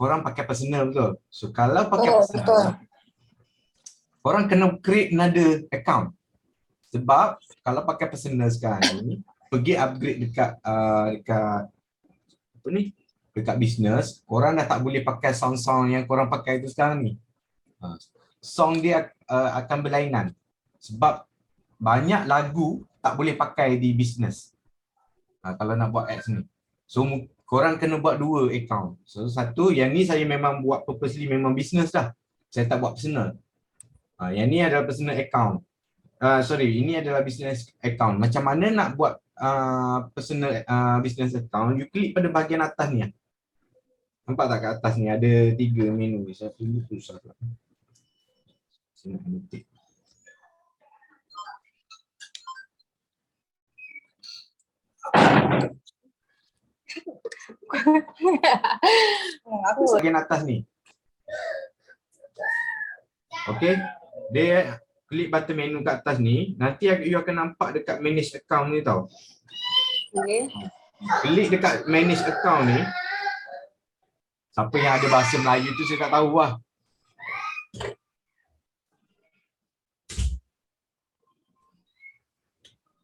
korang pakai personal betul. So kalau pakai Oh, personal, betul. korang kena create another account. Sebab kalau pakai personal sekarang ni, pergi upgrade dekat apa ni? Dekat business, korang dah tak boleh pakai sound-sound yang korang pakai itu sekarang ni. Song dia akan berlainan. Sebab banyak lagu tak boleh pakai di business. Kalau nak buat ads ni. So korang kena buat 2 account. So satu, yang ni saya memang buat purposely memang business dah. Saya tak buat personal. Yang ni adalah personal account. Ini adalah business account. Macam mana nak buat personal business account? You klik pada bahagian atas ni. Nampak tak kat atas ni ada 3 menu. Satu ni susah lah. Saya nak ketik. Bahagian atas ni. Okay. Dia klik button menu kat atas ni. Nanti you akan nampak dekat manage account ni tau. Okay. Klik dekat manage account ni. Siapa yang ada bahasa Melayu tu saya tak tahu lah.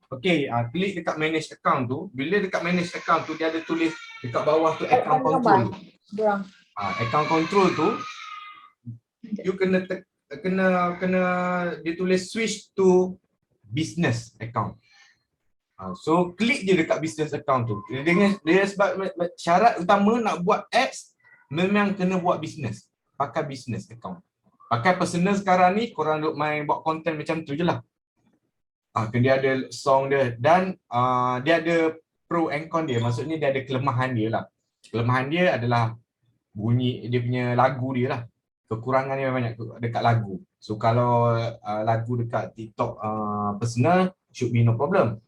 Okay, klik dekat manage account tu. Bila dekat manage account tu, dia ada tulis dekat bawah tu account control. Account control tu, you kena dia tulis switch to business account. So klik je dekat business account tu. Dia sebab syarat utama nak buat ads memang kena buat business. Pakai business account. Pakai personal sekarang ni korang duk main buat content macam tu je lah. Dia ada song dia dan dia ada pro and con dia. Maksudnya dia ada kelemahan dia lah. Kelemahan dia adalah bunyi dia punya lagu dia lah. Kekurangan dia banyak dekat lagu. So kalau lagu dekat TikTok personal should be no problem.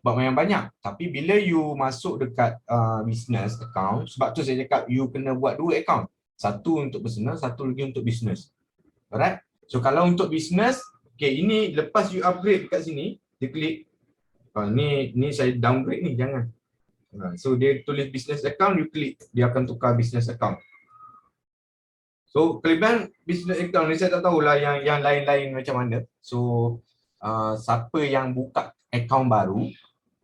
Sebab memang banyak. Tapi bila you masuk dekat business account, sebab tu saya cakap you kena buat 2 account. Satu untuk personal, satu lagi untuk business. Alright? So kalau untuk business, okay, ini lepas you upgrade dekat sini, dia klik. Ni saya downgrade ni, jangan. So dia tulis business account, you klik. Dia akan tukar business account. So kelebihan business account ni saya tak tahulah yang lain-lain macam mana. So siapa yang buka account baru,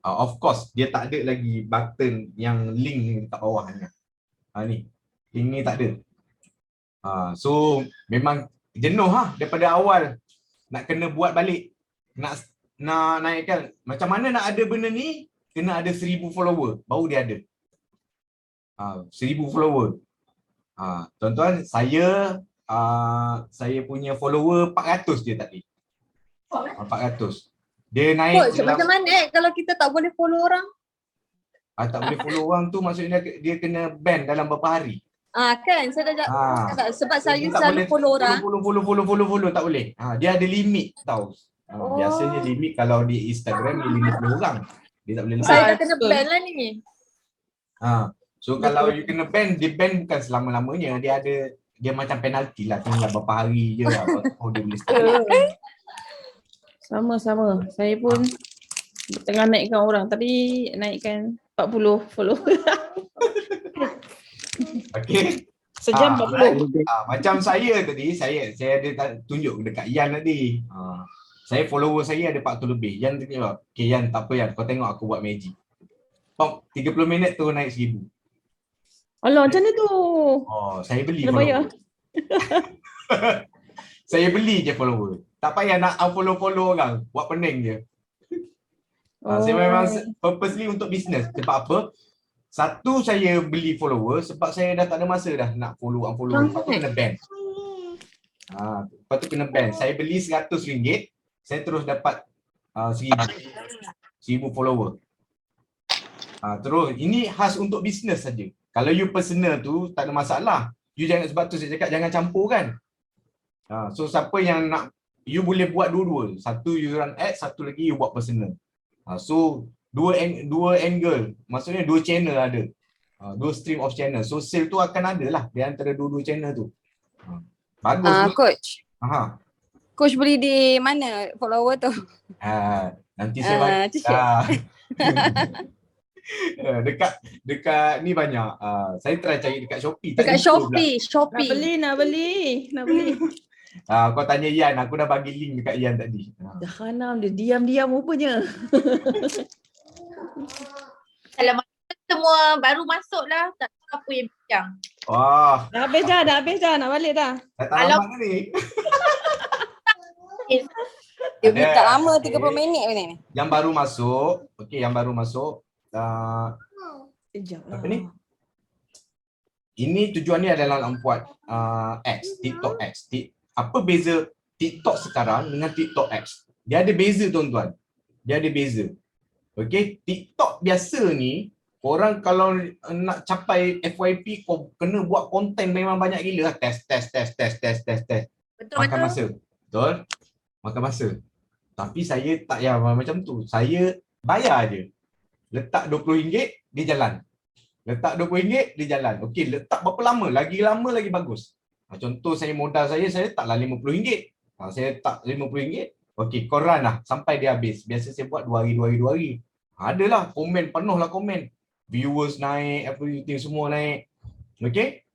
of course dia tak ada lagi button yang link ni dekat bawah ni. Ni. Link ni tak ada. So memang jenuh daripada awal nak kena buat balik. Nak naikkan. Macam mana nak ada benda ni? Kena ada 1000 follower baru dia ada. 1000 follower. Tuan-tuan, saya punya follower 400 je tadi. 400. Dia naik. Coach, macam mana kalau kita tak boleh follow orang? Tak boleh follow orang tu maksudnya dia kena ban dalam beberapa hari. Kan saya dah cakap sebab saya selalu follow orang. Follow tak boleh. Dia ada limit tau. Biasanya limit kalau di Instagram dia 50 orang. Dia tak boleh lebih. Saya dah kena ban lah ni. So kalau you kena ban, dia ban bukan selama-lamanya. Dia macam penalti lah, tinggal berapa hari je lah baru dia boleh start. Sama-sama. Saya pun tengah naikkan orang. Tadi naikkan 40 follower. Okay. Sejam 40. Macam saya tadi, saya ada tunjuk dekat Yan tadi. Saya follower saya ada 40 lebih. Yan tengok, okay Yan tak apa Yan, kau tengok aku buat magic. 30 minit tu naik 1000. Alah, macam mana tu? Saya beli kena follower. bayar. Saya beli je follower. Tak payah nak unfollow orang. Buat pening je. Saya memang purposely untuk business. Sebab apa? Satu, saya beli follower sebab saya dah tak ada masa dah nak unfollow. Lepas tu kena ban. Lepas tu kena ban. Saya beli RM100. Saya terus dapat 1000 follower. Terus, ini khas untuk business saja. Kalau you personal tu, tak ada masalah. You jangan, sebab tu saya cakap jangan campur kan. So siapa yang nak, you boleh buat dua-dua. Satu you run ad, satu lagi you buat personal. So dua angle, maksudnya 2 channel ada. 2 stream of channel. So sale tu akan ada lah di antara dua-dua channel tu. Bagus. Coach. Coach beli di mana follower tu? Nanti saya bagi. Dekat ni banyak. Saya try cari dekat Shopee. Tak Dekat jumpa pula. Shopee. Nak beli. Kau tanya Ian, aku dah bagi link dekat Ian tadi. Dah khanam dia diam-diam rupanya. Kalau semua baru masuk lah, tak tahu apa yang bincang. Wah, Dah habis dah, nak balik dah. dah tak lama ke ni? Dia Ada. minta lama 30 minit ni. Yang baru masuk, okey, yang baru masuk. Sekejap lah. Apa ni? Ini tujuan ni adalah nak buat TikTok X. Apa beza TikTok sekarang dengan TikTok X? Dia ada beza tuan-tuan. Dia ada beza. Okey, TikTok biasa ni korang kalau nak capai FYP kau kena buat konten memang banyak gila lah. Test. Betul. Makan masa. Betul? Makan masa. Tapi saya tak payah macam tu. Saya bayar je. Letak RM20, dia jalan. Letak RM20, dia jalan. Okey, letak berapa lama? Lagi lama lagi bagus. Contoh saya modal saya letaklah RM50. Saya letak RM50. Okey, kau run lah sampai dia habis. Biasa saya buat 2 hari. Adalah komen, penuh lah komen. Viewers naik, everything semua naik. Okey?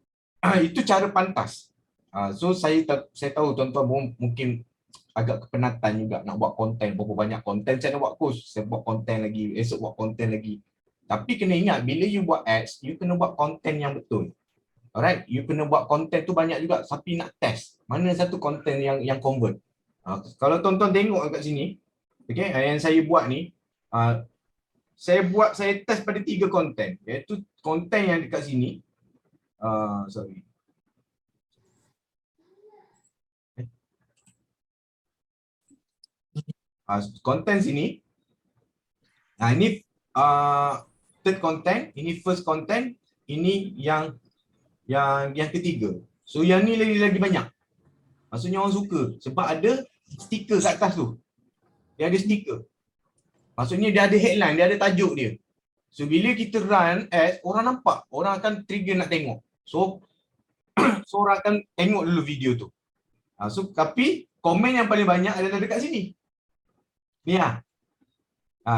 Itu cara pantas. So saya tahu tuan-tuan mungkin agak kepenatan juga nak buat konten. Berapa banyak konten saya nak buat kurs. Saya buat konten lagi, esok buat konten lagi. Tapi kena ingat, bila you buat ads, you kena buat konten yang betul. Alright, you kena buat konten tu banyak juga. Tapi nak test mana satu konten yang convert. Kalau tuan-tuan tengok kat sini, okay, yang saya buat ni, saya test pada 3 konten, iaitu konten yang dekat sini. Konten sini. Ini third content, ini first content, ini yang ketiga. So yang ni lagi banyak. Maksudnya orang suka sebab ada stiker kat atas tu. Dia ada stiker. Maksudnya dia ada headline, dia ada tajuk dia. So bila kita run ads, orang nampak, orang akan trigger nak tengok. So orang akan tengok dulu video tu. So tapi komen yang paling banyak adalah dekat sini. Ni lah.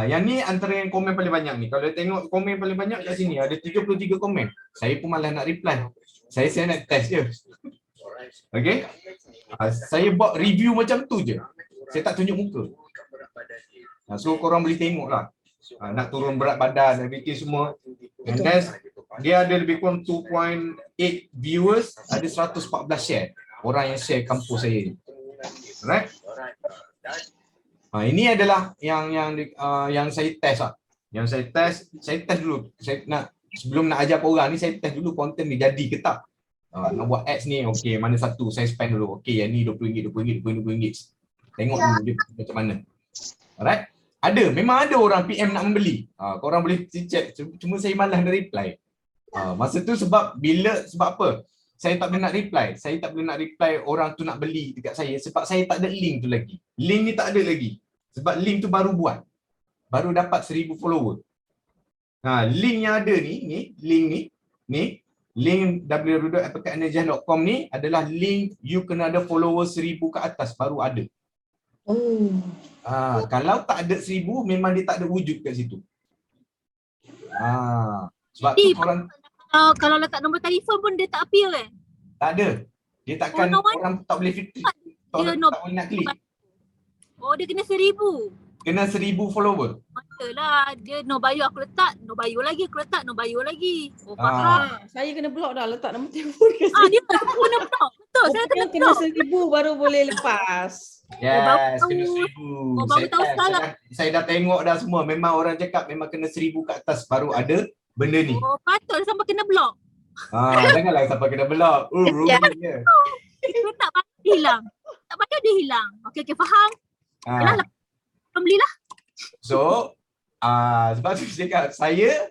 Yang ni antara yang komen paling banyak ni. Kalau tengok komen paling banyak kat sini, ada 33 komen. Saya pun malas nak reply. Saya nak test je. Okay. Saya buat review macam tu je. Saya tak tunjuk muka. So korang boleh tengok lah. Nak turun berat badan, everything semua. And then dia ada lebih kurang 2.8 viewers, ada 114 share. Orang yang share kampus saya ni. Alright. Ini adalah yang saya test lah. Yang saya test dulu. Sebelum nak ajar orang ni, saya test dulu konten ni jadi ke tak. Nak buat ads ni, okey, mana satu saya spend dulu. Okey, yang ni RM20. Tengok dulu dia macam mana. Alright. Memang ada orang PM nak membeli. Korang boleh check. Cuma saya malas nak reply. Masa tu sebab apa? Saya tak boleh nak reply. Saya tak boleh nak reply orang tu nak beli dekat saya sebab saya tak ada link tu lagi. Link ni tak ada lagi. Sebab link tu baru buat. Baru dapat 1000 follower. Link yang ada ni, link www.apakatnajah.com ni adalah link you kena ada follower 1000 ke atas baru ada. Kalau tak ada 1000 memang dia tak ada wujud kat situ. Sebab tu korang Kalau letak nombor telefon pun dia tak appeal tak ada. Dia takkan orang tak boleh filter. Tak boleh nak klik. Dia kena 1000. Kena 1000 follower. Matalah, dia no bio aku letak, no bio lagi aku letak, no bio lagi. Faham. Saya kena block dah letak nombor telefon kat sini. Dia kena block. Betul, saya kena Kena block. 1000 baru boleh lepas. Yes, baru kena tahu. 1000. Baru tahu salah. Saya dah tengok dah semua. Memang orang cakap memang kena 1000 ke atas baru ada benda ni. Patut sampai kena block. Janganlah sampai kena block. Ruginya. Dia tak payah dia hilang. Tak payah dia hilang. Okey, faham. Yalah, belilah. So, sebab tu saya cakap,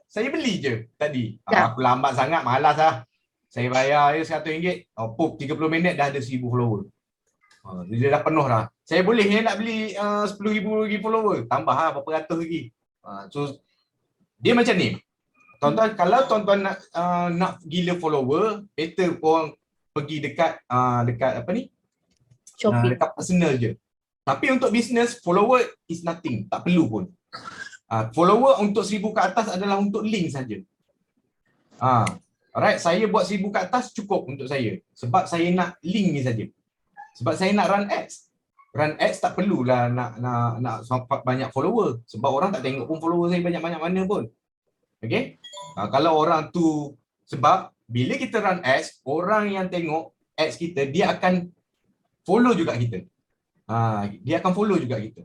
saya beli je tadi. Aku lambat sangat, malas lah. Saya bayar je RM100. 30 minit dah ada 1000 follower. Dia dah penuh dah. Saya boleh nak beli 10,000 lagi follower. Tambah lah berapa ratus lagi. So, dia macam ni. Tuan-tuan, kalau tuan-tuan nak gila follower, better korang pergi dekat apa ni? Shopee. Dekat personal je. Tapi untuk business, follower is nothing. Tak perlu pun. Follower untuk 1000 ke atas adalah untuk link saja. Alright, saya buat 1000 ke atas cukup untuk saya. Sebab saya nak link ni saja. Sebab saya nak run ads. Run ads tak perlulah nak banyak follower. Sebab orang tak tengok pun follower saya banyak-banyak mana pun. Okay? Kalau orang tu, sebab bila kita run ads, orang yang tengok ads kita, dia akan follow juga kita. Dia akan follow juga kita.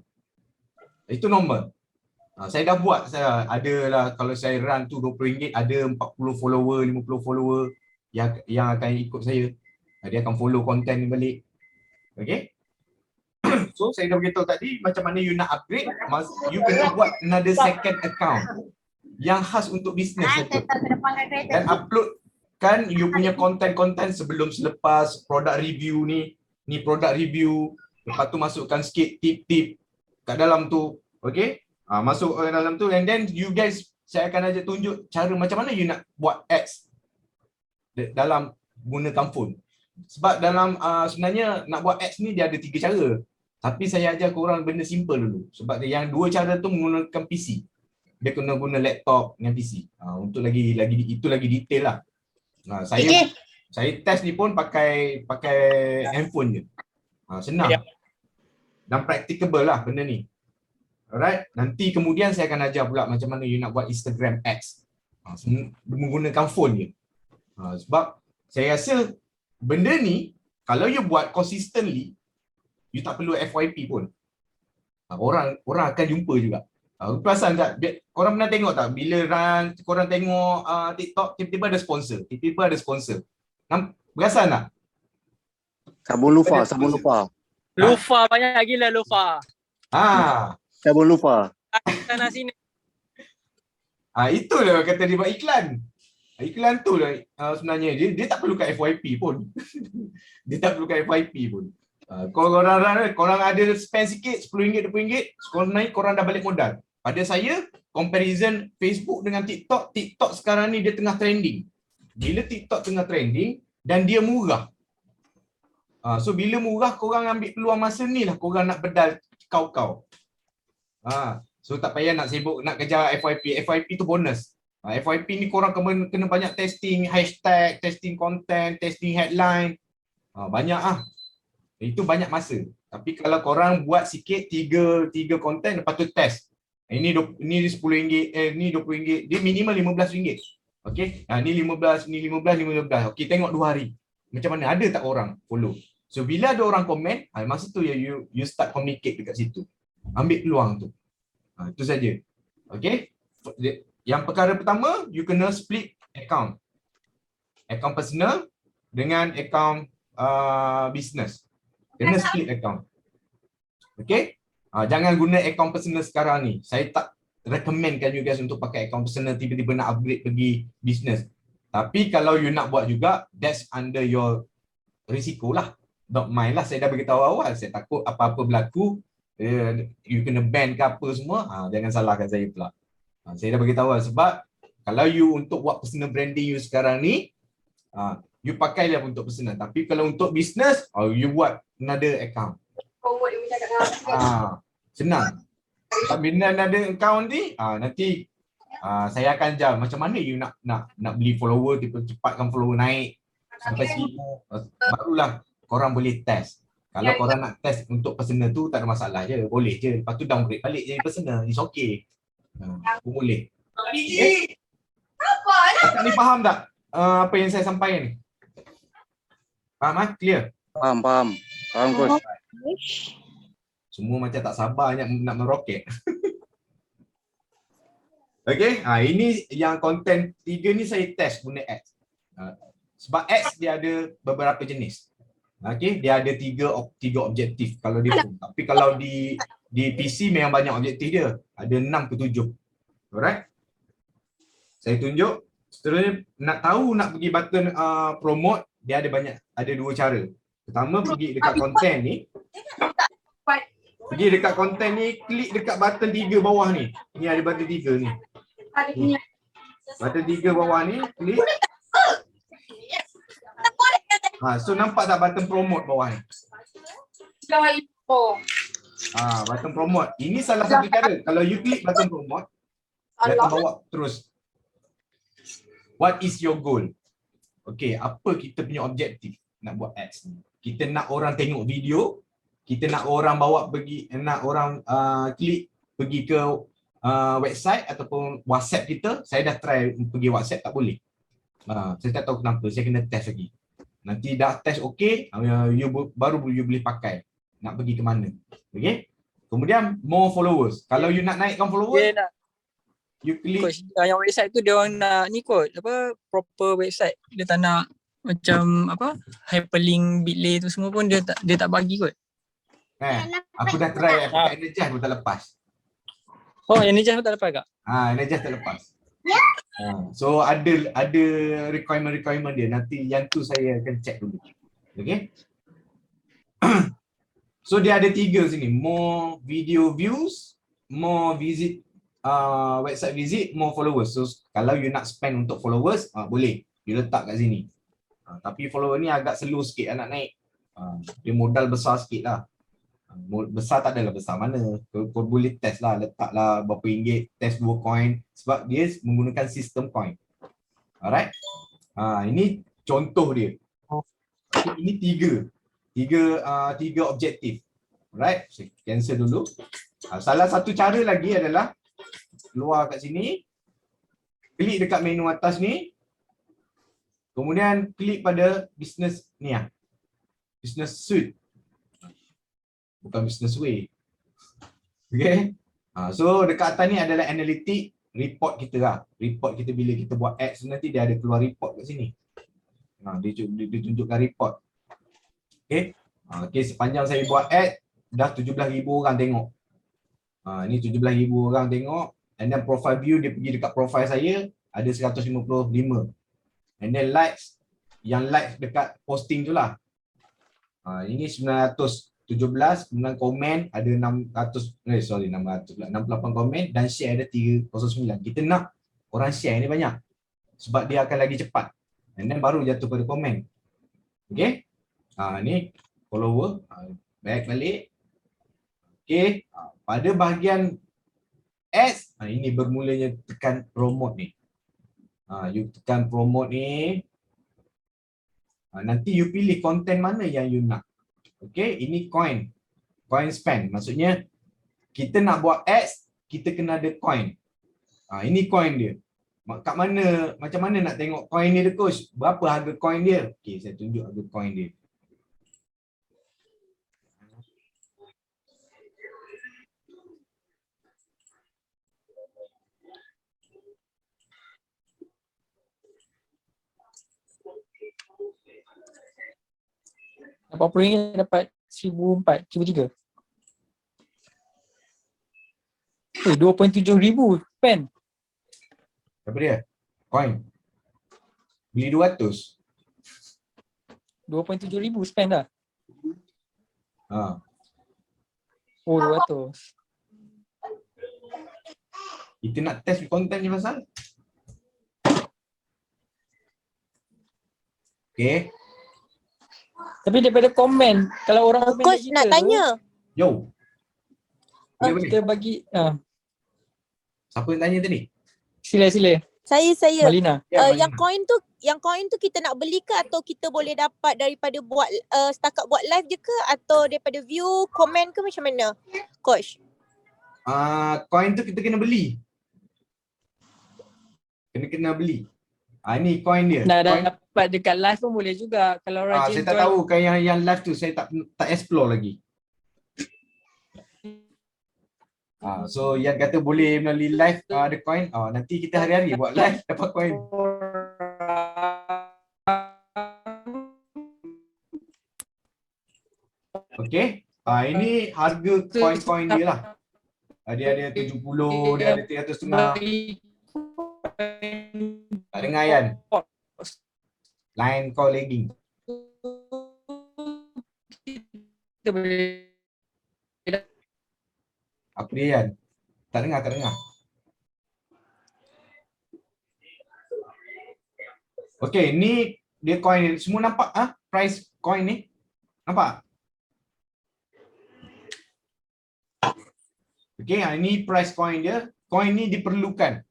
Itu normal. Saya dah buat, saya adalah kalau saya run tu RM20, ada 40 follower, 50 follower yang akan ikut saya. Dia akan follow konten ni balik. Okay? So saya dah beritahu tadi macam mana you nak upgrade, you kena buat another second account yang khas untuk bisnes saja. Dan uploadkan you punya konten-konten sebelum selepas produk review ni produk review, lepas tu masukkan sikit tip-tip kat dalam tu. Okay? Masuk ke dalam tu, and then you guys, saya akan aja tunjuk cara macam mana you nak buat ads dalam gunakan phone. Sebab dalam sebenarnya nak buat ads ni dia ada 3 cara. Tapi saya ajar korang benda simple dulu. Sebab yang 2 cara tu menggunakan PC. Dia kena guna laptop dengan PC. Untuk lagi itu lagi detail lah. Saya test ni pun pakai handphone je. Senang. Dan practicable lah benda ni. Alright, nanti kemudian saya akan ajar pula macam mana you nak buat Instagram ads. Menggunakan phone je. Sebab saya rasa benda ni kalau you buat consistently, you tak perlu FYP pun. Orang akan jumpa juga. Perasan tak? Korang pernah tengok tak? Bila korang tengok TikTok, tiba-tiba ada sponsor. Tiba-tiba ada sponsor. Perasan tak? Sabun lupa. Lupa banyak gila lupa. Sabun lupa. Sana sini. Itulah kata dia buat iklan. Iklan tu lah sebenarnya. Dia tak perlukan FYP pun. Dia tak perlukan FYP pun. Korang ada spend sikit, RM10, RM20, korang naik, korang dah balik modal. Pada saya, comparison Facebook dengan TikTok, TikTok sekarang ni dia tengah trending. Bila TikTok tengah trending dan dia murah. So bila murah, korang ambil peluang masa ni lah korang nak bedal kau-kau. So tak payah nak sibuk nak kejar FYP. FYP tu bonus. FYP ni korang kena banyak testing hashtag, testing content, testing headline. Banyak itu banyak masa. Tapi kalau korang buat sikit 3 konten, lepas tu test. Ini RM10, ni RM20, dia minimal RM15. Okey. Ni 15, ni 15. Okey, tengok 2 hari. Macam mana, ada tak orang follow? So bila ada orang komen, masa tu you start communicate dekat situ. Ambil peluang tu. Itu saja. Okey. Yang perkara pertama, you kena split account. Account personal dengan account business. Kena split account. Okay? Jangan guna account personal sekarang ni. Saya tak recommendkan you guys untuk pakai account personal tiba-tiba nak upgrade pergi business. Tapi kalau you nak buat juga, that's under your risiko lah. Not mine lah. Saya dah beritahu awal. Saya takut apa-apa berlaku, you kena ban ke apa semua, jangan salahkan saya pula. Saya dah beritahu awal. Sebab kalau you untuk buat personal branding you sekarang ni, you pakailah untuk personal. Tapi kalau untuk business, you buat another account. Senang. Bila another account ni, nanti saya akan ajar macam mana you nak beli follower, cepatkan follower naik sampai 1000. Barulah korang boleh test. Kalau korang nak test untuk personal tu tak ada masalah je, boleh je. Lepas tu downgrade balik jadi personal, it's okay. Pun boleh. Kakak ni faham tak apa yang saya sampaikan ni? Faham Clear? Faham coach. Semua macam tak sabar nak meroket. Okay, ini yang konten 3 ni saya test guna ads. Sebab ads dia ada beberapa jenis. Okay, dia ada 3 objektif kalau dia pun. Tapi kalau di PC memang banyak objektif dia. Ada 6 ke 7. Alright. Saya tunjuk. Seterusnya nak tahu nak pergi button promote, dia ada 2 cara. Pertama, pergi dekat konten ni. Pergi dekat konten ni, klik dekat button 3 bawah ni. Ni ada button 3 ni. Button 3 bawah ni, klik. So nampak tak button promote bawah ni? Button promote. Ini salah satu cara. Kalau you klik button promote, dia akan bawa terus. What is your goal? Okay, apa kita punya objektif nak buat ads ni? Kita nak orang tengok video, kita nak orang bawa pergi, nak orang klik pergi ke website ataupun WhatsApp kita. Saya dah try pergi WhatsApp, tak boleh. Saya tak tahu kenapa, saya kena test lagi. Nanti dah test okey, baru you boleh pakai nak pergi ke mana. Okay. Kemudian more followers. Kalau you nak naikkan followers, Dia nak you klik coach, yang website tu dia orang nak ni kot, apa, proper website. Dia tak nak macam apa, hyperlink, bitlink tu semua pun dia tak bagi kot. aku dah try pakai Energize pun tak lepas. Oh, yang ni just tak dapat kak? Energize tak lepas. So ada requirement dia. Nanti yang tu saya akan check dulu. Okay. So dia ada 3 sini. More video views, more visit, website visit, more followers. So kalau you nak spend untuk followers, boleh. You letak kat sini. Tapi follower ni agak slow sikit nak naik. Dia modal besar sikit lah. Besar tak adalah besar mana. Kau boleh test lah, letaklah berapa ringgit, test 2 coin. Sebab dia menggunakan sistem coin. Alright. Ini contoh dia. Ini 3 objektif. Alright. Saya cancel dulu. Salah satu cara lagi adalah keluar kat sini. Klik dekat menu atas ni. Kemudian klik pada business ni lah. Business suite. Bukan business way. Okay. So dekat atas ni adalah analytic report kita lah. Report kita bila kita buat ads nanti dia ada keluar report kat sini. Dia tunjukkan report. Okay. Okay, sepanjang saya buat ad dah 17,000 orang tengok. Ni 17,000 orang tengok. And then profile view dia pergi dekat profile saya ada 155. And then likes, yang like dekat posting tu lah. Ini 917, kemudian komen ada 68 komen dan share ada 309. Kita nak orang share ni banyak sebab dia akan lagi cepat. And then baru jatuh pada komen. Okay. Ni follower. Back balik. Okay. Pada bahagian ads, ini bermulanya tekan promote ni. You tekan promote ni. Nanti you pilih konten mana yang you nak. Okay, ini coin. Coin spend. Maksudnya, kita nak buat ads, kita kena ada coin. Ini coin dia. Kat mana, macam mana nak tengok coin dia coach? Berapa harga coin dia? Okay, saya tunjuk harga coin dia. RM40 dapat 1,004, 1,003. 2.7,000 spend. Apa dia? Coin. Beli 200. 2.7,000 spend dah. Oh, 200. Kita nak test konten ni pasal. Okay. Tapi daripada komen, kalau orang komen Coach nak tanya. Yo. Boleh. kita bagi Siapa yang tanya tadi? sila. Saya. Malina. Yang coin tu kita nak beli ke atau kita boleh dapat daripada buat setakat buat live je ke atau daripada view, komen ke macam mana? Coach. Coin tu kita kena beli. Kena beli. Ni coin dia. Nak Coin, dapat dekat live pun boleh juga kalau rajin. saya tak tahu kan yang live tu saya tak explore lagi. So yang kata boleh melalui live ada coin, nanti kita hari-hari buat live dapat coin. Okey. Ini harga coin-coin dia lah. Dia ada 70, dia ada 300 tak dengar Yan. Line kau lagging. Kita boleh Apa dia Yan? Tak dengar. Okey, ni dia coin ni. Semua nampak price coin ni? Nampak? Okey, ini price coin dia. Coin ni diperlukan.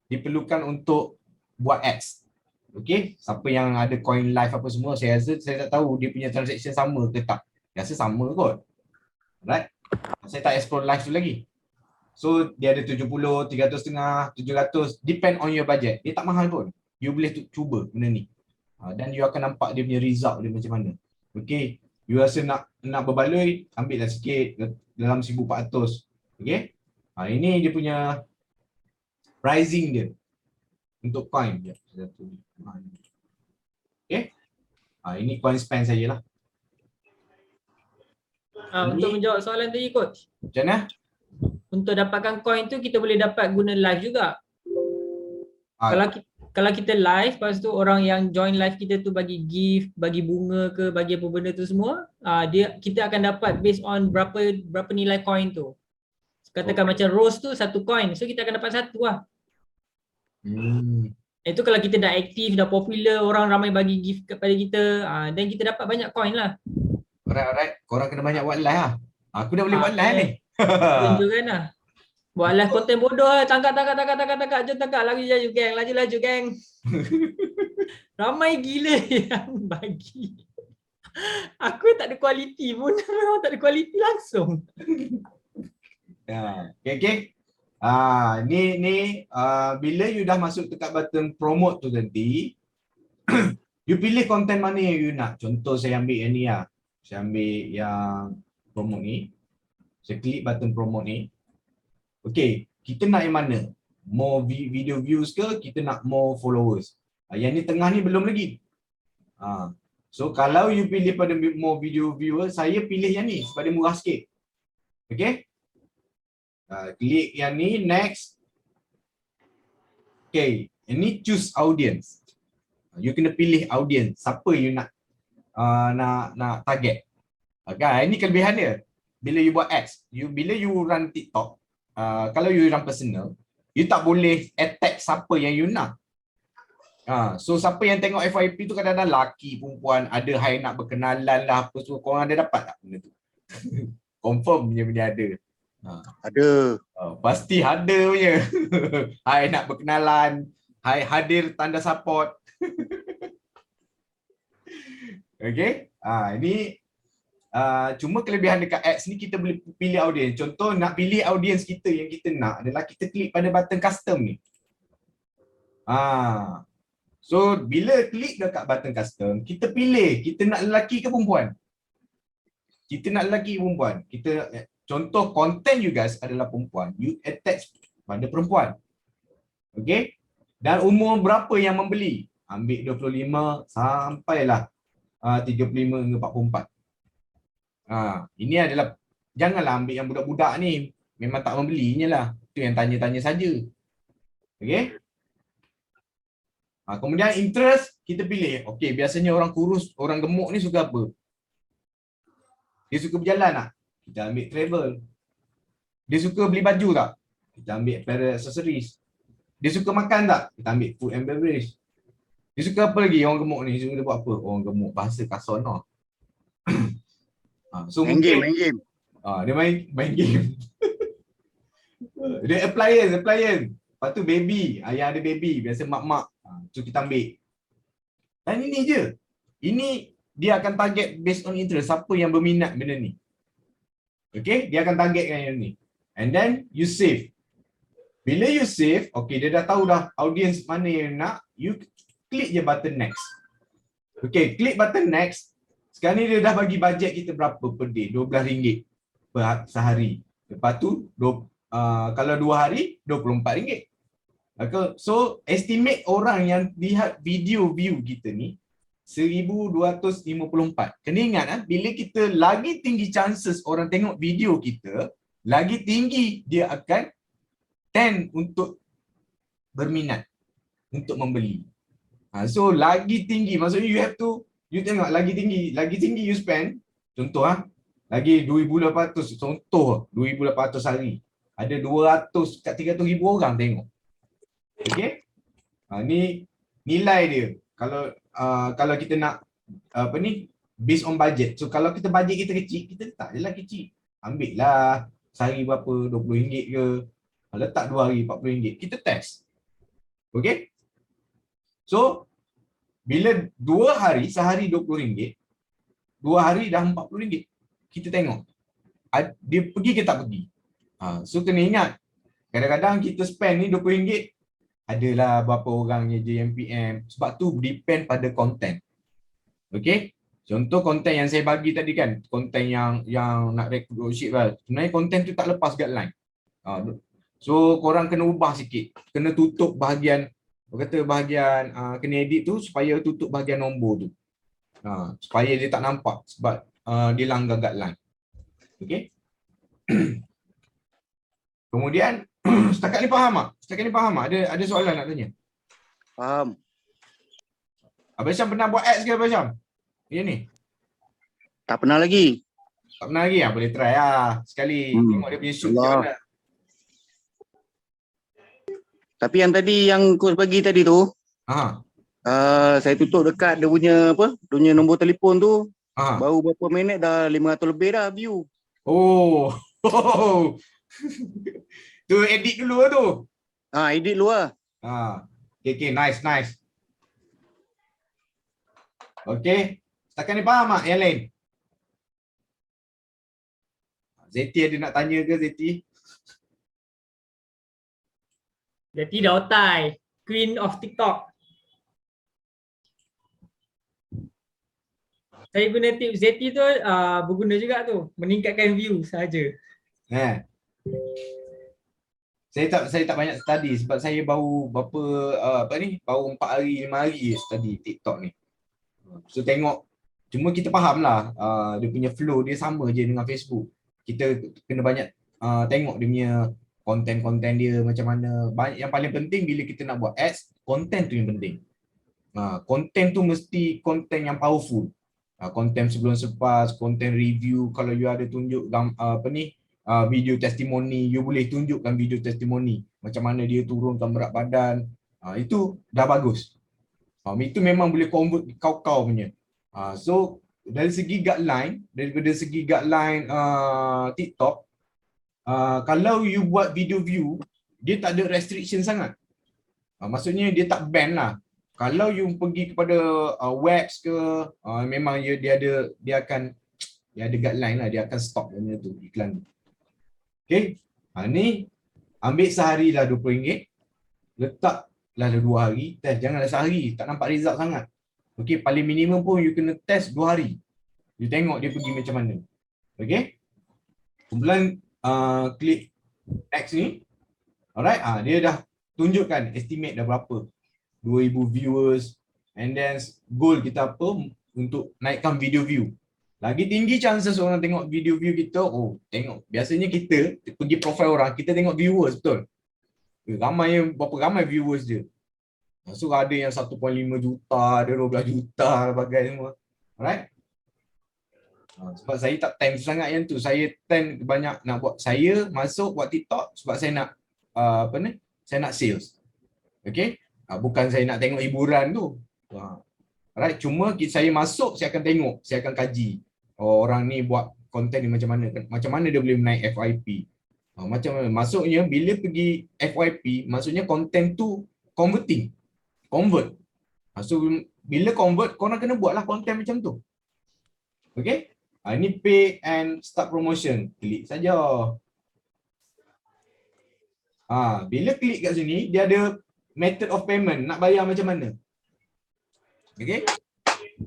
Diperlukan untuk buat ads. Okey, siapa yang ada coin live apa semua, saya rasa saya tak tahu dia punya transaction sama ke tak. Rasa sama kot. Alright. Saya tak explore live tu lagi. So dia ada 70, 300.5, 700, depend on your budget. Dia tak mahal pun. You boleh cuba benda ni. Dan you akan nampak dia punya result dia macam mana. Okey, you rasa nak berbaloi, ambil lah sikit dalam 1400. Okey. Ini dia punya pricing dia untuk coin dia. Okey. Ini coin spend sajalah. Untuk menjawab soalan tadi coach, Macam mana? untuk dapatkan coin tu kita boleh dapat guna live juga. Kalau kita live, lepas tu orang yang join live kita tu bagi gift, bagi bunga ke, bagi apa benda tu semua, kita akan dapat based on berapa nilai coin tu. Katakan macam rose tu 1 coin, so kita akan dapat 1 lah. Itu kalau kita dah aktif, dah popular, orang ramai bagi gift kepada kita, dan kita dapat banyak coin lah. Alright. Korang kena banyak buat live lah. Aku dah boleh buat live ni. Tunjukkan lah. Buat live konten bodoh lah. Tangkap. Jom tangkap. Laju geng. Laju geng. Ramai gila yang bagi. Aku tak ada kualiti pun. Memang tak ada kualiti langsung. Okay. Ni bila you dah masuk dekat button promote tu nanti, you pilih konten mana yang you nak. Contoh saya ambil yang ni lah. Saya ambil yang promote ni. Saya klik button promote ni. Okay, kita nak yang mana? More video views ke? Kita nak more followers? Yang ni tengah ni belum lagi. So kalau you pilih pada more video viewers, saya pilih yang ni sebab dia murah sikit. Okay. Klik yang ni, next. Okay, ini choose audience. You kena pilih audience. Siapa you nak target. Okay, ini kelebihan dia. Bila you buat ads, bila you run TikTok, kalau you run personal, you tak boleh attack siapa yang you nak. So siapa yang tengok FYP tu kadang-kadang lelaki, perempuan, ada hai nak berkenalan lah apa semua. Korang ada dapat tak benda tu? Confirm punya ada. Ada. Pasti ada punya. Hai nak berkenalan, hai hadir tanda support. Okay. Ini cuma kelebihan dekat ads ni kita boleh pilih audience. Contoh nak pilih audience kita yang kita nak adalah kita klik pada button custom ni. So bila klik dekat button custom, kita pilih kita nak lelaki ke perempuan. Kita nak lelaki ke perempuan. Contoh content you guys adalah perempuan, you attach pada perempuan. Okay. Dan umur berapa yang membeli? Ambil 25 sampailah 35 hingga 44. Ini adalah, janganlah ambil yang budak-budak ni. Memang tak membelinya lah. Itu yang tanya-tanya saja. Okay. Kemudian interest, kita pilih. Okay, biasanya orang kurus, orang gemuk ni suka apa? Dia suka berjalan tak? Kita ambil travel. Dia suka beli baju tak? Kita ambil apparel accessories. Dia suka makan tak? Kita ambil food and beverage. Dia suka apa lagi orang gemuk ni? Dia buat apa? Orang gemuk bahasa kasar no. So Main game. Dia main game. Dia appliance. Lepas tu baby, yang ada baby, biasa mak-mak. So kita ambil. Dan ini je. Ini dia akan target based on interest. Siapa yang berminat benda ni. Okay, dia akan targetkan yang ni. And then you save. Bila you save, okay, dia dah tahu dah audience mana yang nak, you klik je button next. Okay, klik button next. Sekarang ni dia dah bagi bajet kita berapa per day? RM12 per sehari. Lepas tu, kalau 2 hari, RM24. So, estimate orang yang lihat video view kita ni, 1254. Kena ingat, bila kita lagi tinggi chances orang tengok video kita, lagi tinggi dia akan tend untuk berminat, untuk membeli. So, lagi tinggi. Maksudnya you tengok lagi tinggi you spend. Contoh lagi 2,800. Contoh 2,800 hari. Ada 200 kat 300,000 orang tengok. Okay. Ni nilai dia. Kalau kita nak based on budget. So kalau kita budget kita kecil, kita letak je lah kecil. Ambil lah sehari berapa, RM20 ke, letak 2 hari RM40, kita test. Okay? So, bila 2 hari, sehari RM20, 2 hari dah RM40, kita tengok dia pergi ke tak pergi. So kena ingat, kadang-kadang kita spend ni RM20, adalah berapa orang je JMPM, sebab tu depend pada konten. Okay? Contoh konten yang saya bagi tadi kan, konten yang nak rekrut dropship lah. Sebenarnya konten tu tak lepas guideline. So korang kena ubah sikit, kena tutup bahagian, kena edit tu supaya tutup bahagian nombor tu. Supaya dia tak nampak sebab dia langgar guideline. Okay? Kemudian setakat ni faham tak? Ada soalan nak tanya? Faham. Abang Syam pernah buat ads ke Abang Syam? Ya ni? Tak pernah lagi. Tak pernah lagi? Boleh try lah sekali. Tengok dia punya shoot macam mana. Tapi yang tadi yang coach bagi tadi tu, saya tutup dekat dia punya dia punya nombor telefon tu. Baru berapa minit dah 500 lebih dah view. Oh. Tu edit dulu lah tu. Edit dulu lah. Okay, nice. Okay. Setakat ni faham tak yang lain? Zeti ada nak tanya ke Zeti? Zeti dah otai. Queen of TikTok. Saya guna tips Zeti tu berguna juga tu. Meningkatkan view sahaja. Saya tak banyak study sebab saya baru baru 4 hari 5 hari study TikTok ni. So tengok, cuma kita faham lah dia punya flow dia sama je dengan Facebook. Kita kena banyak tengok dia punya konten-konten dia macam mana. Yang paling penting bila kita nak buat ads, konten tu yang penting. Konten tu mesti konten yang powerful. Konten sebelum selepas, konten review, kalau you ada tunjuk video testimoni, you boleh tunjukkan video testimoni macam mana dia turunkan berat badan, itu dah bagus. Itu memang boleh convert kau punya. So dari segi guideline, TikTok, kalau you buat video view, dia tak ada restriction sangat. Maksudnya dia tak ban lah. Kalau you pergi kepada webs ke, memang dia ada guideline lah, dia akan stop benda tu, iklan. Okay, ni ambil sehari lah RM20, letaklah 2 hari, test. Janganlah sehari, tak nampak result sangat. Okay, paling minimum pun you kena test 2 hari. You tengok dia pergi macam mana. Okay, kemudian klik next ni. Alright, dia dah tunjukkan estimate dah berapa. 2,000 viewers, and then goal kita apa untuk naikkan video view. Lagi tinggi chances orang tengok video view kita, tengok. Biasanya kita pergi profile orang, kita tengok viewers, betul? Berapa ramai viewers dia. So ada yang 1.5 juta, ada 12 juta, bagai semua. Alright? Sebab saya tak time sangat yang tu. Saya time banyak nak buat, saya masuk buat TikTok sebab saya nak saya nak sales. Okay? Bukan saya nak tengok hiburan tu. Alright, cuma saya masuk, saya akan tengok, saya akan kaji. Orang ni buat konten ni macam mana dia boleh naik FYP. Macam mana? Maksudnya bila pergi FYP, maksudnya konten tu convert. So bila convert, korang kena buatlah konten macam tu. Okay? Ini pay and start promotion. Klik saja. Bila klik kat sini, dia ada method of payment. Nak bayar macam mana? Okay?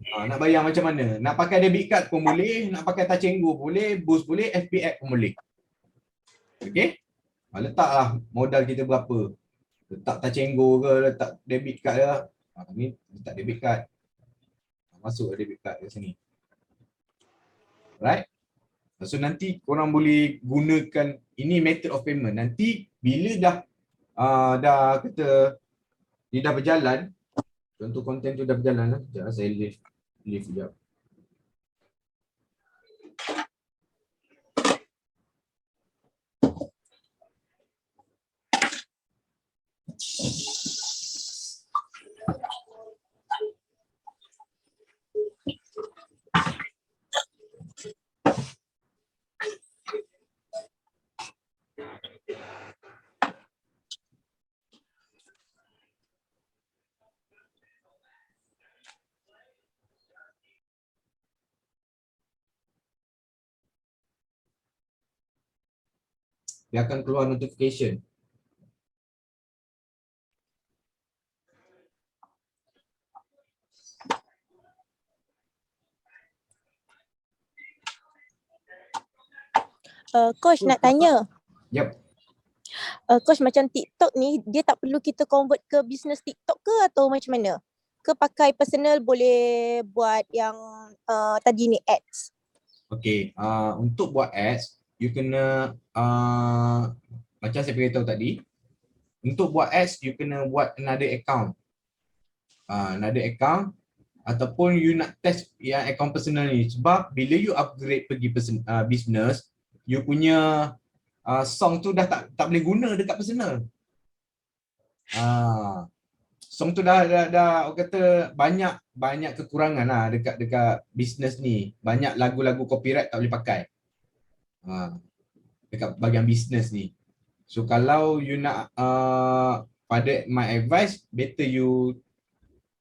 Nak bayar macam mana? Nak pakai debit card pun boleh, nak pakai Touch 'n Go boleh, Boost boleh, FPX pun boleh. Okay? Letaklah modal kita berapa. Letak Touch 'n Go ke, letak debit card lah. Ni letak debit card. Masuk debit card ke sini. Right? So nanti korang boleh gunakan ini method of payment. Nanti bila dah dia dah berjalan, contoh konten tu dah berjalan, sekejap saya leave sekejap. dia akan keluar notification. Coach nak tanya. Yep. Coach, macam TikTok ni dia tak perlu kita convert ke business TikTok ke atau macam mana? Ke pakai personal boleh buat yang tadi ni ads? Okay, untuk buat ads, you kena macam saya beritahu tadi, untuk buat ads you kena buat another account. Another account ataupun you nak test yang account personal ni, sebab bila you upgrade pergi business, you punya song tu dah tak boleh guna dekat personal. Song tu dah orang kata banyak kekurangan lah dekat business ni. Banyak lagu-lagu copyright tak boleh pakai. Dekat bahagian business ni. So kalau you nak pada my advice, better you,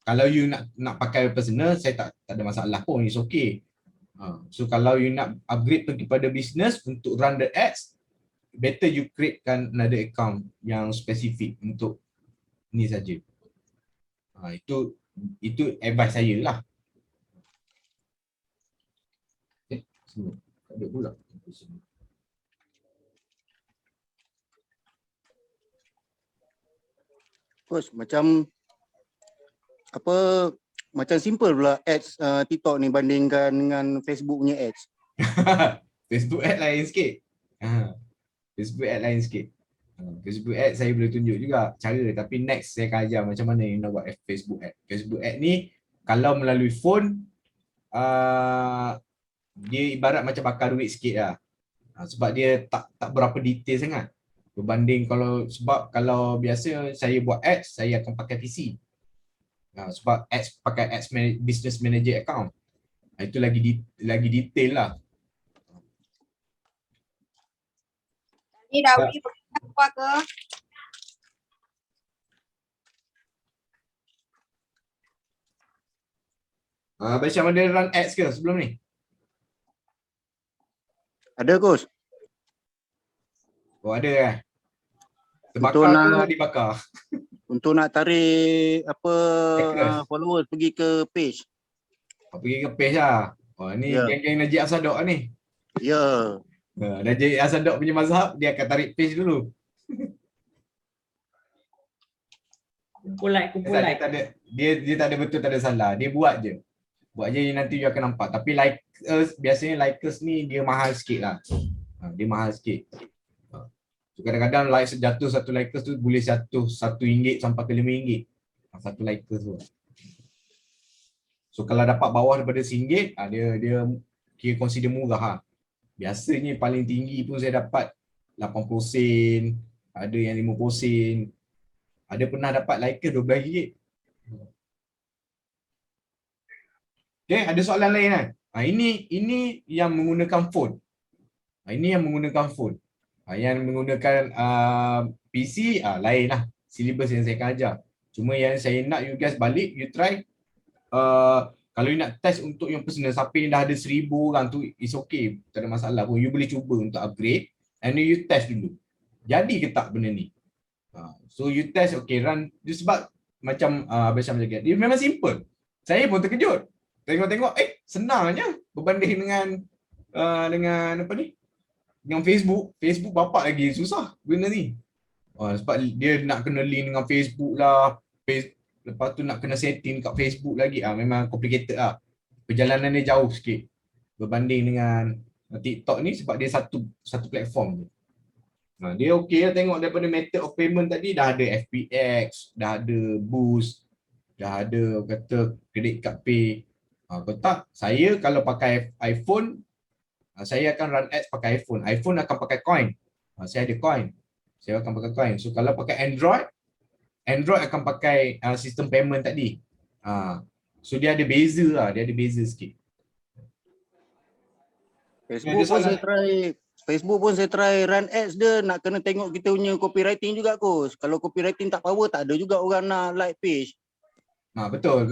kalau you nak pakai personal, saya tak ada masalah pun, it's okay. So kalau you nak upgrade kepada business untuk run the ads, better you createkan another account yang spesifik untuk ni saja. Itu advice saya lah. Sini. Ada pula. Coach, macam macam simple pula ads TikTok ni bandingkan dengan Facebook punya ads. Facebook ad lain sikit. Facebook ad lain sikit. Facebook ad saya boleh tunjuk juga cara, tapi next saya akan ajar macam mana you nak buat Facebook ad. Facebook ad ni kalau melalui phone, dia ibarat macam bakar duit sikit lah. Sebab dia tak berapa detail sangat. Berbanding sebab kalau biasa saya buat ads, saya akan pakai PC. Sebab ads pakai business manager account. Itu lagi detail lah. Ni Dawi apa ke? Abang Syam ada run ads ke sebelum ni? Ada, Coach. Oh, ada Terbakar ke dibakar? Untuk nak tarik followers pergi ke page. Pergi ke page lah. Ni geng-geng Najib Asadok lah ni. Ya. Najib Asadok punya mazhab, dia akan tarik page dulu. Kumpul like. Dia tak ada betul, tak ada salah. Dia buat je nanti you akan nampak. Tapi biasanya likers ni dia mahal sikit lah. Dia mahal sikit. So, kadang-kadang jatuh satu likers tu boleh jatuh RM1 sampai ke RM5. Satu likers tu. So kalau dapat bawah daripada RM1, dia kira consider murah lah. Biasanya paling tinggi pun saya dapat 80 sen, ada yang 50 sen. Ada pernah dapat likers RM12. Okay, ada soalan lain kan? Ini yang menggunakan phone. Ini yang menggunakan phone. Yang menggunakan PC, lain lah. Syllabus yang saya akan ajar. Cuma yang saya nak you guys balik, you try. Kalau you nak test untuk yang personal, siapa yang dah ada 1000 orang tu, it's okay. Tak ada masalah pun. You boleh cuba untuk upgrade. And then you test dulu. Jadi ke tak benda ni? So you test, okay, run. Sebab macam Abang Syam cakap, dia memang simple. Saya pun terkejut. Tengok-tengok, senang je. Berbanding dengan apa ni? Dengan Facebook bapak lagi susah benda ni. Sebab dia nak kena link dengan Facebook lah. Lepas tu nak kena setting kat Facebook lagi. Memang complicated lah. Perjalanan dia jauh sikit berbanding dengan TikTok ni, sebab dia satu platform je. Dia okey lah. Tengok daripada method of payment tadi, dah ada FPX, dah ada Boost, dah ada kata credit card pay. Kalau tak, saya kalau pakai iPhone, saya akan run ads pakai iPhone. iPhone akan pakai coin. Saya ada coin. Saya akan pakai coin. So kalau pakai Android akan pakai sistem payment tadi. So dia ada beza lah. Dia ada beza sikit. Facebook pun saya try run ads dia, nak kena tengok kita punya copywriting juga, Coach. Kalau copywriting tak power, tak ada juga orang nak like page. Betul.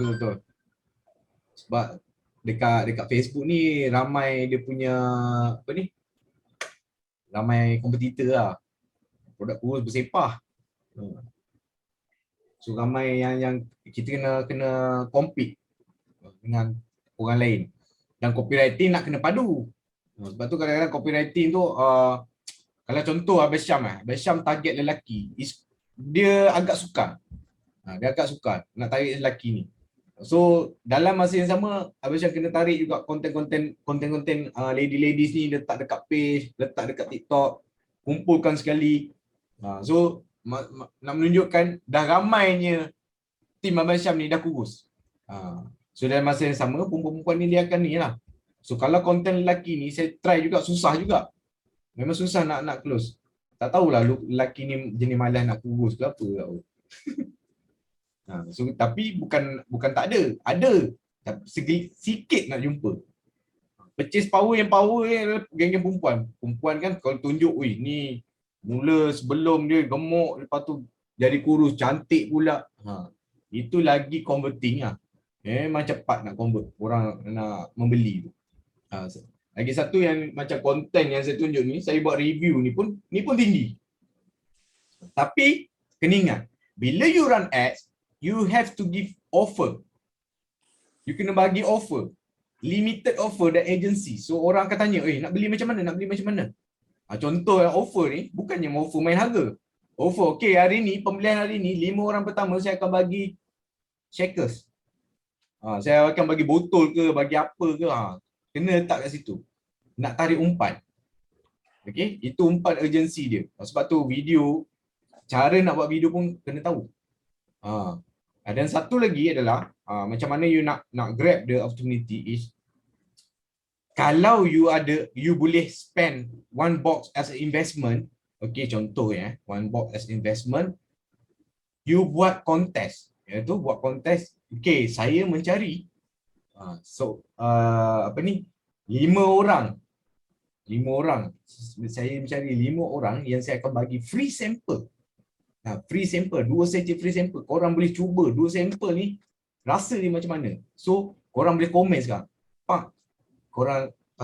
Sebab dekat Facebook ni ramai dia punya ramai kompetitor lah. produk kurus bersepah. So ramai yang kita kena compete dengan orang lain. Dan copywriting nak kena padu. Sebab tu kadang-kadang copywriting tu kalau contoh Abang Syam target lelaki, dia agak sukar. Dia agak sukar nak tarik lelaki ni. So dalam masa yang sama Abang Syam kena tarik juga konten-konten ladies ni, letak dekat page, letak dekat TikTok, kumpulkan sekali. So nak menunjukkan dah ramainya tim Abang Syam ni dah kurus. So dalam masa yang sama perempuan-perempuan ni dia akan ni lah. So kalau konten lelaki ni saya try juga, susah juga. Memang susah nak close. Tak tahulah lelaki ni jenis malas nak kurus ke apa tak tahu. So tapi bukan tak ada. Ada. Sikit nak jumpa. Purchase power yang geng-geng perempuan. Perempuan kan kalau tunjuk, ni mula sebelum dia gemuk, lepas tu jadi kurus, cantik pula. Itu lagi converting lah. Memang cepat nak convert. Orang nak membeli tu. Lagi satu yang macam konten yang saya tunjuk ni, saya buat review ni pun tinggi. Tapi kena ingat, bila you run ads, you have to give offer. You kena bagi offer. Limited offer dan agency. So orang akan tanya, nak beli macam mana? Contoh yang offer ni, bukannya offer main harga. Offer, okay, pembelian hari ni, 5 orang pertama saya akan bagi shakers. Saya akan bagi botol ke, bagi apa ke. Kena letak kat situ. Nak tarik umpan. Okay, itu umpan urgency dia. Sebab tu video, cara nak buat video pun kena tahu. Dan satu lagi adalah macam mana you nak grab the opportunity is, kalau you boleh spend one box as an investment. Okay, contoh one box as investment, you buat contest. Iaitu buat contest. Okay, saya mencari 5 orang. Saya mencari 5 orang yang saya akan bagi free sample. Free sample, 2 sachet free sample. Korang boleh cuba 2 sampel ni, rasa dia macam mana. So, korang boleh komen sekarang. Lepas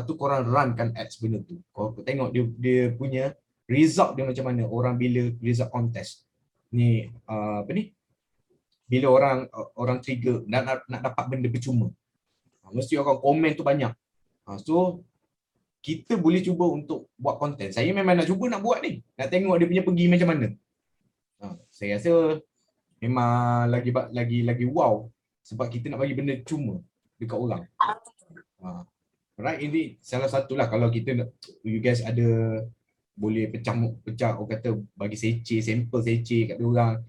tu korang runkan ads benda tu. Korang tengok dia punya result dia macam mana. Orang bila result contest. Ni, bila orang trigger nak dapat benda percuma. Mesti orang komen tu banyak. So, kita boleh cuba untuk buat konten. Saya memang nak cuba nak buat ni. Nak tengok dia punya pergi macam mana. Saya rasa memang lagi wow. Sebab kita nak bagi benda cuma dekat orang. Right, ini salah satulah kalau you guys ada boleh pecah orang kata bagi sampel kat dia orang.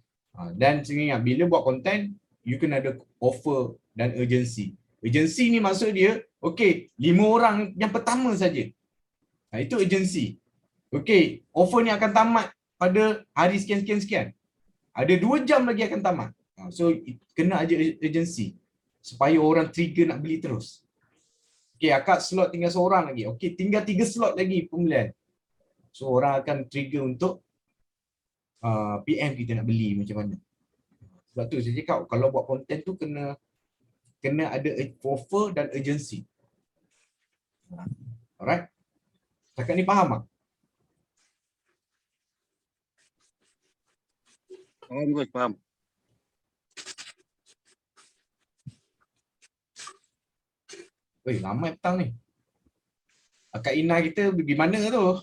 Dan ingat bila buat konten, you kena ada offer dan urgency. Urgency ni maksud dia, okay, 5 orang yang pertama saja. Itu urgency. Okay, offer ni akan tamat pada hari sekian. Ada 2 jam lagi akan tamat. So, kena aja urgency. Supaya orang trigger nak beli terus. Okay, akak slot tinggal seorang lagi. Okay, tinggal 3 slot lagi pembelian. So, orang akan trigger untuk PM kita nak beli macam mana. Sebab tu saya cakap, kalau buat konten tu kena ada offer dan urgency. Alright? Cakap ni faham tak? Faham. Ramai petang ni. Akak Ina kita pergi mana tu?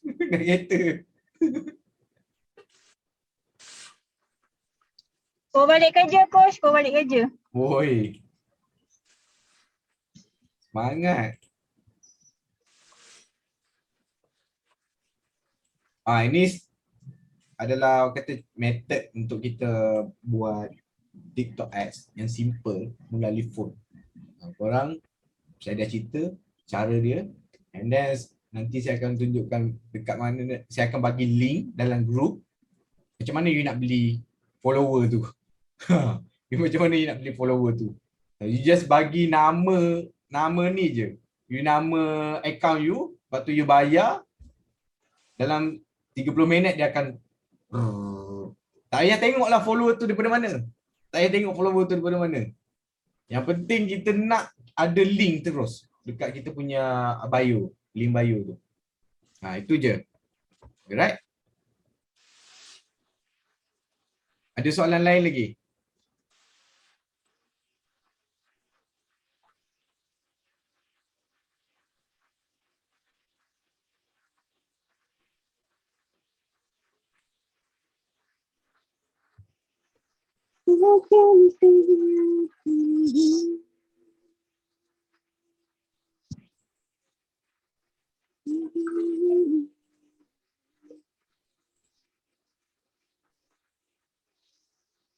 Naik kereta. Kau balik kerja, Coach. Kau balik kerja. Oi. Semangat. Ini adalah kata method untuk kita buat TikTok ads yang simple melalui phone. Korang, saya dah cerita cara dia, and then nanti saya akan tunjukkan dekat mana, saya akan bagi link dalam group macam mana you nak beli follower tu. Macam mana you nak beli follower tu. You just bagi nama ni je. You nama account you, lepas tu you bayar, dalam 30 minit dia akan tak payah tengoklah follower tu daripada mana. Tak payah tengok follower tu daripada mana. Yang penting kita nak ada link terus dekat kita punya bio, link bio tu. Itu je. Alright? Ada soalan lain lagi? I can feel you.